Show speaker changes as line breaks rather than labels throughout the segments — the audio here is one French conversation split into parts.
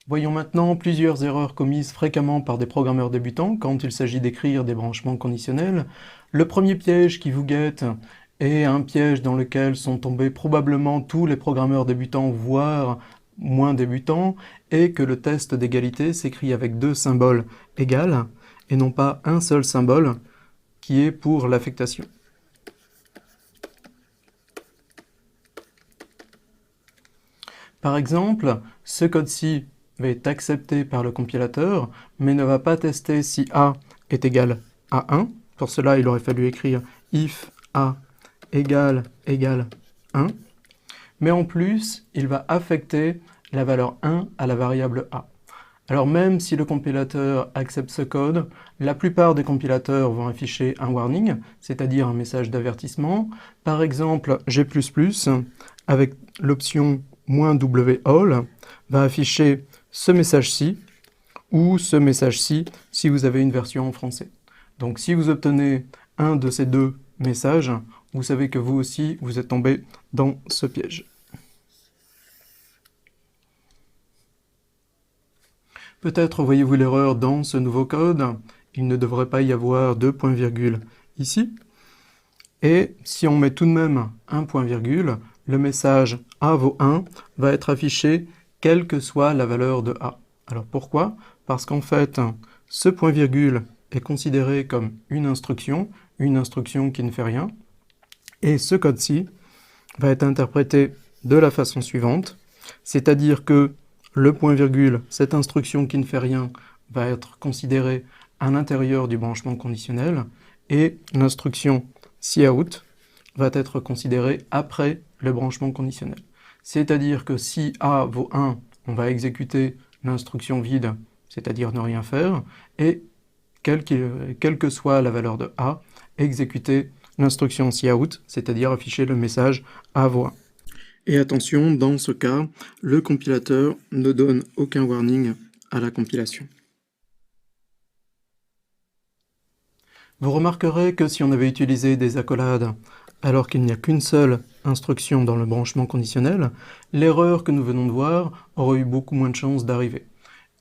Voyons maintenant plusieurs erreurs commises fréquemment par des programmeurs débutants quand il s'agit d'écrire des branchements conditionnels. Le premier piège qui vous guette est un piège dans lequel sont tombés probablement tous les programmeurs débutants, voire moins débutants, et que le test d'égalité s'écrit avec deux symboles égales et non pas un seul symbole qui est pour l'affectation. Par exemple, ce code-ci va être accepté par le compilateur, mais ne va pas tester si A est égal à 1. Pour cela, il aurait fallu écrire if A égale 1. Mais en plus, il va affecter la valeur 1 à la variable A. Alors même si le compilateur accepte ce code, la plupart des compilateurs vont afficher un warning, c'est-à-dire un message d'avertissement. Par exemple, G++, avec l'option -w_all, va afficher ce message-ci, ou ce message-ci si vous avez une version en français. Donc si vous obtenez un de ces deux messages, vous savez que vous aussi, vous êtes tombé dans ce piège. Peut-être voyez-vous l'erreur dans ce nouveau code. Il ne devrait pas y avoir de point-virgule ici. Et si on met tout de même un point-virgule, le message A vaut 1 va être affiché quelle que soit la valeur de A. Alors pourquoi? Parce qu'en fait, ce point-virgule est considéré comme une instruction qui ne fait rien. Et ce code-ci va être interprété de la façon suivante, c'est-à-dire que le point-virgule, cette instruction qui ne fait rien, va être considérée à l'intérieur du branchement conditionnel, et l'instruction cout va être considérée après le branchement conditionnel. C'est-à-dire que si A vaut 1, on va exécuter l'instruction vide, c'est-à-dire ne rien faire, et quelle que soit la valeur de A, exécuter l'instruction cout, c'est-à-dire afficher le message A vaut 1. Et attention, dans ce cas, le compilateur ne donne aucun warning à la compilation. Vous remarquerez que si on avait utilisé des accolades alors qu'il n'y a qu'une seule instruction dans le branchement conditionnel, l'erreur que nous venons de voir aurait eu beaucoup moins de chances d'arriver.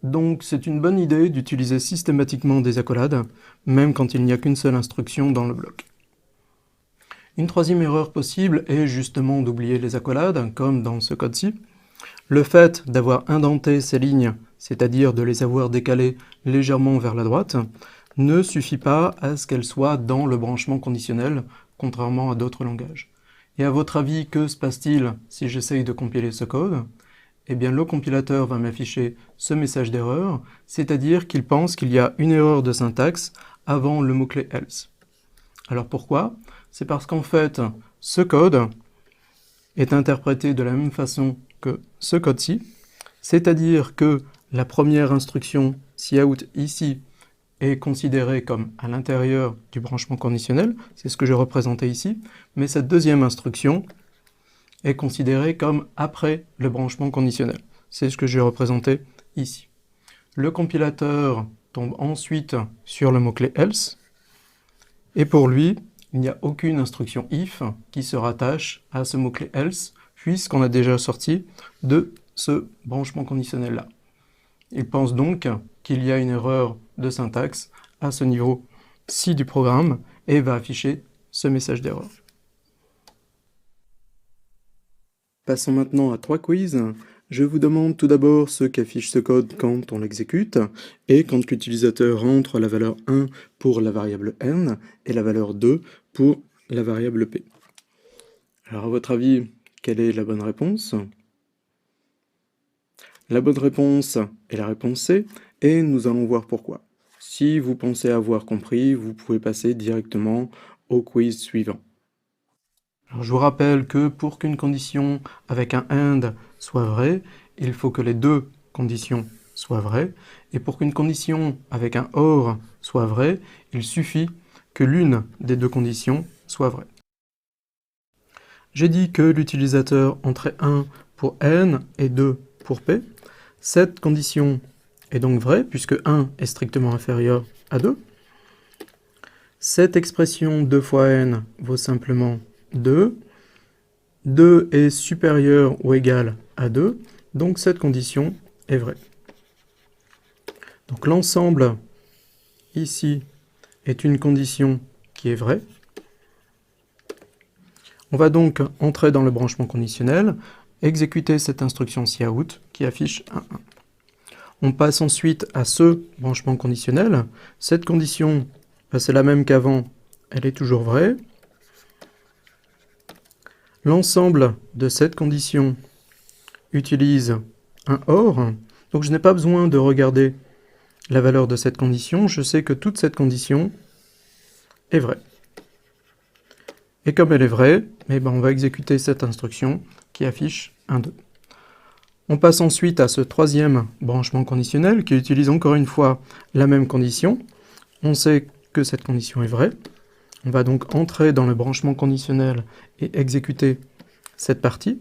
Donc c'est une bonne idée d'utiliser systématiquement des accolades, même quand il n'y a qu'une seule instruction dans le bloc. Une troisième erreur possible est justement d'oublier les accolades, comme dans ce code-ci. Le fait d'avoir indenté ces lignes, c'est-à-dire de les avoir décalées légèrement vers la droite, ne suffit pas à ce qu'elles soient dans le branchement conditionnel, contrairement à d'autres langages. Et à votre avis, que se passe-t-il si j'essaye de compiler ce code? Eh bien, le compilateur va m'afficher ce message d'erreur, c'est-à-dire qu'il pense qu'il y a une erreur de syntaxe avant le mot-clé else. Alors pourquoi? C'est parce qu'en fait, ce code est interprété de la même façon que ce code-ci, c'est-à-dire que la première instruction cout ici est considérée comme à l'intérieur du branchement conditionnel, c'est ce que j'ai représenté ici, mais cette deuxième instruction est considérée comme après le branchement conditionnel, c'est ce que j'ai représenté ici. Le compilateur tombe ensuite sur le mot-clé else, et pour lui, il n'y a aucune instruction if qui se rattache à ce mot-clé else, puisqu'on a déjà sorti de ce branchement conditionnel-là. Il pense donc qu'il y a une erreur de syntaxe à ce niveau-ci du programme et va afficher ce message d'erreur. Passons maintenant à 3 quiz. Je vous demande tout d'abord ce qu'affiche ce code quand on l'exécute, et quand l'utilisateur rentre la valeur 1 pour la variable n, et la valeur 2 pour la variable p. Alors à votre avis, quelle est la bonne réponse? La bonne réponse est la réponse C, et nous allons voir pourquoi. Si vous pensez avoir compris, vous pouvez passer directement au quiz suivant. Alors, je vous rappelle que pour qu'une condition avec un AND soit vraie, il faut que les deux conditions soient vraies, et pour qu'une condition avec un OR soit vraie, il suffit que l'une des deux conditions soit vraie. J'ai dit que l'utilisateur entrait 1 pour n et 2 pour p. Cette condition est donc vraie, puisque 1 est strictement inférieur à 2. Cette expression 2 fois n vaut simplement 2. 2 est supérieur ou égal à 2, donc cette condition est vraie. Donc l'ensemble ici est une condition qui est vraie. On va donc entrer dans le branchement conditionnel, exécuter cette instruction cout qui affiche 1, 1. On passe ensuite à ce branchement conditionnel. Cette condition, c'est la même qu'avant, elle est toujours vraie. L'ensemble de cette condition utilise un OR, donc je n'ai pas besoin de regarder la valeur de cette condition, je sais que toute cette condition est vraie. Et comme elle est vraie, on va exécuter cette instruction qui affiche 1, 2. On passe ensuite à ce troisième branchement conditionnel qui utilise encore une fois la même condition. On sait que cette condition est vraie. On va donc entrer dans le branchement conditionnel et exécuter cette partie.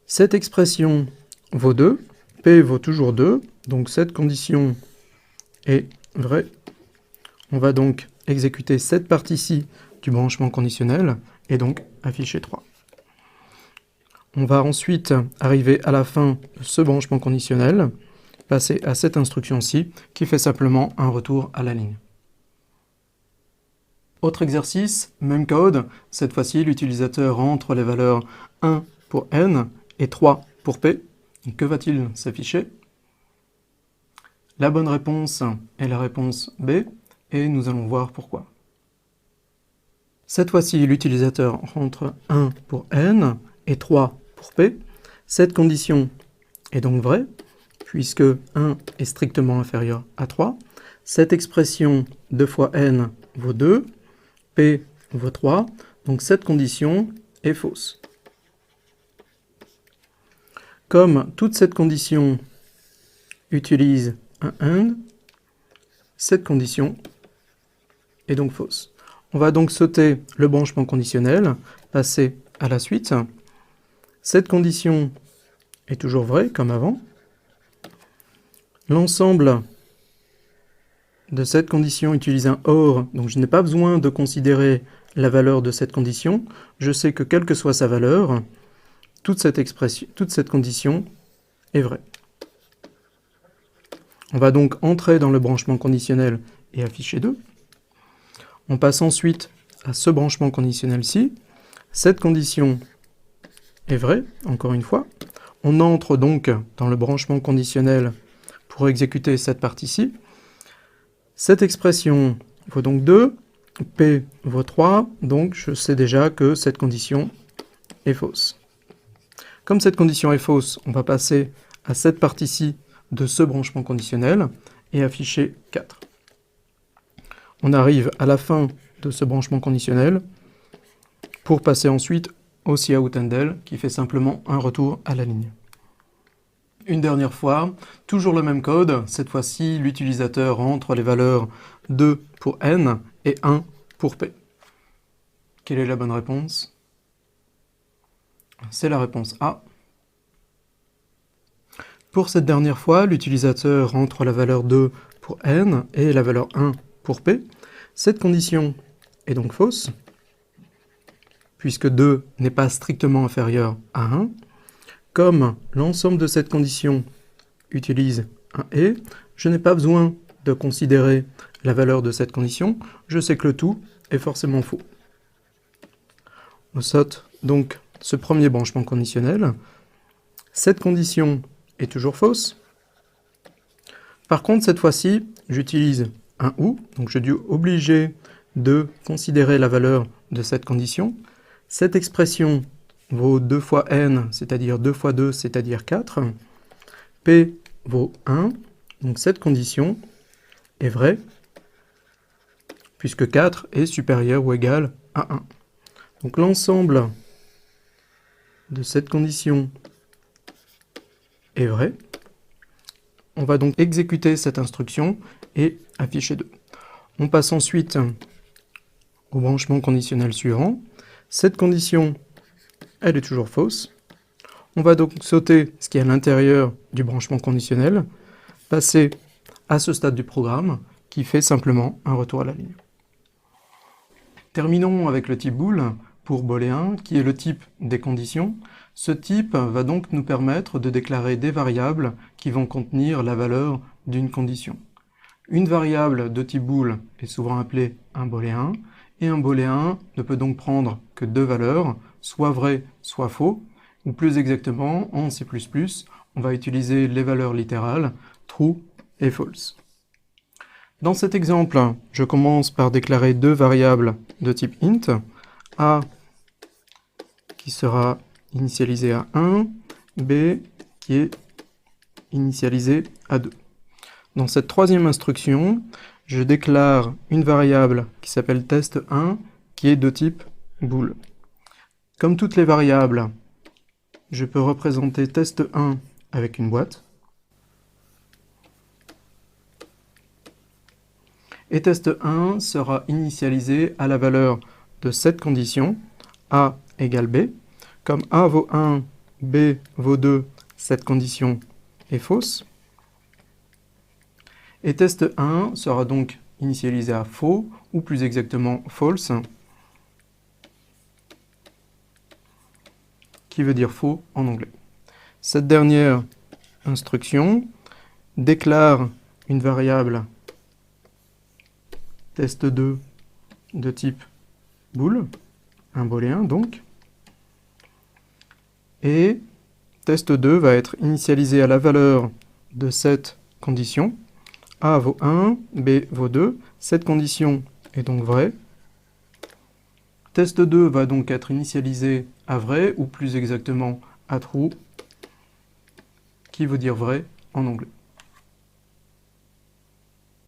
Cette expression vaut 2, P vaut toujours 2, donc cette condition est vraie. On va donc exécuter cette partie-ci du branchement conditionnel et donc afficher 3. On va ensuite arriver à la fin de ce branchement conditionnel, passer à cette instruction-ci qui fait simplement un retour à la ligne. Autre exercice, même code, cette fois-ci l'utilisateur entre les valeurs 1 pour n et 3 pour p. Que va-t-il s'afficher? La bonne réponse est la réponse B et nous allons voir pourquoi. Cette fois-ci l'utilisateur rentre 1 pour n et 3 pour p. Cette condition est donc vraie, puisque 1 est strictement inférieur à 3. Cette expression 2 fois n vaut 2, p vaut 3, donc cette condition est fausse. Comme toute cette condition utilise un AND, cette condition est donc fausse. On va donc sauter le branchement conditionnel, passer à la suite. Cette condition est toujours vraie, comme avant. L'ensemble de cette condition utilise un OR, donc je n'ai pas besoin de considérer la valeur de cette condition. Je sais que quelle que soit sa valeur, toute cette condition est vraie. On va donc entrer dans le branchement conditionnel et afficher 2. On passe ensuite à ce branchement conditionnel-ci. Cette condition est vraie, encore une fois. On entre donc dans le branchement conditionnel pour exécuter cette partie-ci. Cette expression vaut donc 2, P vaut 3, donc je sais déjà que cette condition est fausse. Comme cette condition est fausse, on va passer à cette partie-ci de ce branchement conditionnel et afficher 4. On arrive à la fin de ce branchement conditionnel pour passer ensuite au cout handle qui fait simplement un retour à la ligne. Une dernière fois, toujours le même code, cette fois-ci l'utilisateur entre les valeurs 2 pour n et 1 pour p. Quelle est la bonne réponse? C'est la réponse A. Pour cette dernière fois, l'utilisateur entre la valeur 2 pour n et la valeur 1 pour p. Cette condition est donc fausse, puisque 2 n'est pas strictement inférieur à 1. Comme l'ensemble de cette condition utilise un et, je n'ai pas besoin de considérer la valeur de cette condition, je sais que le tout est forcément faux. On saute donc ce premier branchement conditionnel. Cette condition est toujours fausse. Par contre, cette fois-ci, j'utilise un ou, donc je suis obligé de considérer la valeur de cette condition. Cette expression vaut 2 fois n, c'est-à-dire 2 fois 2, c'est-à-dire 4. P vaut 1, donc cette condition est vraie, puisque 4 est supérieur ou égal à 1. Donc l'ensemble de cette condition est vrai. On va donc exécuter cette instruction et afficher 2. On passe ensuite au branchement conditionnel suivant. Cette condition, elle est toujours fausse. On va donc sauter ce qui est à l'intérieur du branchement conditionnel, passer à ce stade du programme qui fait simplement un retour à la ligne. Terminons avec le type bool. pour booléen, qui est le type des conditions. Ce type va donc nous permettre de déclarer des variables qui vont contenir la valeur d'une condition. Une variable de type bool est souvent appelée un booléen, et un booléen ne peut donc prendre que deux valeurs, soit vrai, soit faux, ou plus exactement, en C++, on va utiliser les valeurs littérales true et false. Dans cet exemple, je commence par déclarer deux variables de type int, a qui sera initialisé à 1, b qui est initialisé à 2. Dans cette troisième instruction, je déclare une variable qui s'appelle test1 qui est de type bool. Comme toutes les variables, je peux représenter test1 avec une boîte. Et test1 sera initialisé à la valeur de cette condition, a égale b. Comme a vaut 1, b vaut 2, cette condition est fausse. Et test1 sera donc initialisé à faux, ou plus exactement false, qui veut dire faux en anglais. Cette dernière instruction déclare une variable test2 de type bool, un booléen donc, et test2 va être initialisé à la valeur de cette condition, a vaut 1, b vaut 2, cette condition est donc vraie. Test2 va donc être initialisé à vrai, ou plus exactement à true, qui veut dire vrai en anglais.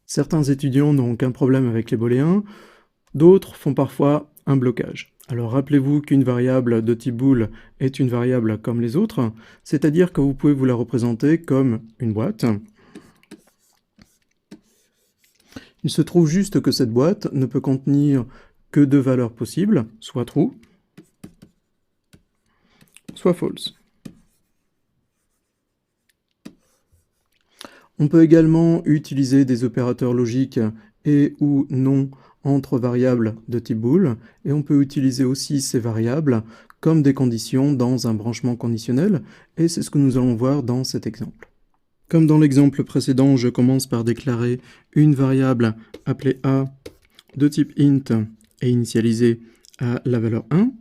Certains étudiants n'ont aucun problème avec les booléens, d'autres font parfois un blocage. Alors rappelez-vous qu'une variable de type bool est une variable comme les autres, c'est-à-dire que vous pouvez vous la représenter comme une boîte. Il se trouve juste que cette boîte ne peut contenir que deux valeurs possibles, soit true, soit false. On peut également utiliser des opérateurs logiques et ou non entre variables de type bool, et on peut utiliser aussi ces variables comme des conditions dans un branchement conditionnel, et c'est ce que nous allons voir dans cet exemple. Comme dans l'exemple précédent, je commence par déclarer une variable appelée a de type int et initialisée à la valeur 1,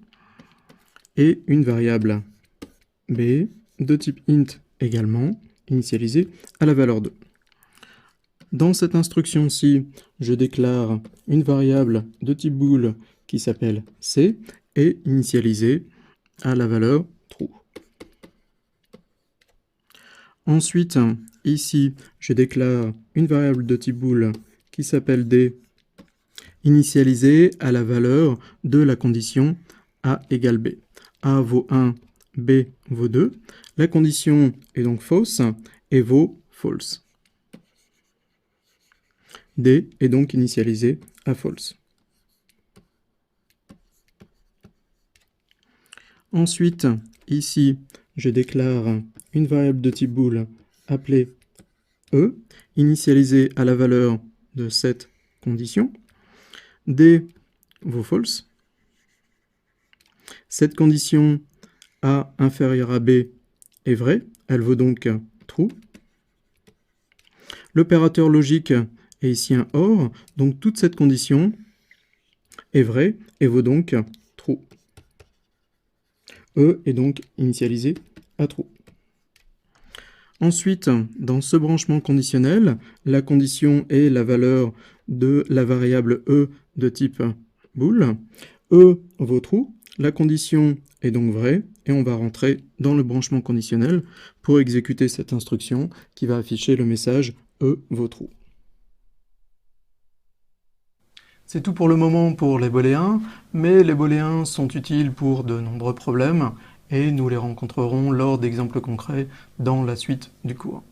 et une variable b de type int également, initialisée à la valeur 2. Dans cette instruction-ci, je déclare une variable de type bool qui s'appelle c et initialisée à la valeur true. Ensuite, ici, je déclare une variable de type bool qui s'appelle d, initialisée à la valeur de la condition a égale b. A vaut 1, b vaut 2. La condition est donc fausse et vaut false. d est donc initialisé à false. Ensuite, ici, je déclare une variable de type bool appelée e, initialisée à la valeur de cette condition. d vaut false. Cette condition a inférieur à b est vraie, elle vaut donc true. L'opérateur logique est ici un OR, donc toute cette condition est vraie et vaut donc true. E est donc initialisé à true. Ensuite, dans ce branchement conditionnel, la condition est la valeur de la variable e de type bool. E vaut true, la condition est donc vraie, et on va rentrer dans le branchement conditionnel pour exécuter cette instruction qui va afficher le message e vaut true. C'est tout pour le moment pour les booléens, mais les booléens sont utiles pour de nombreux problèmes, et nous les rencontrerons lors d'exemples concrets dans la suite du cours.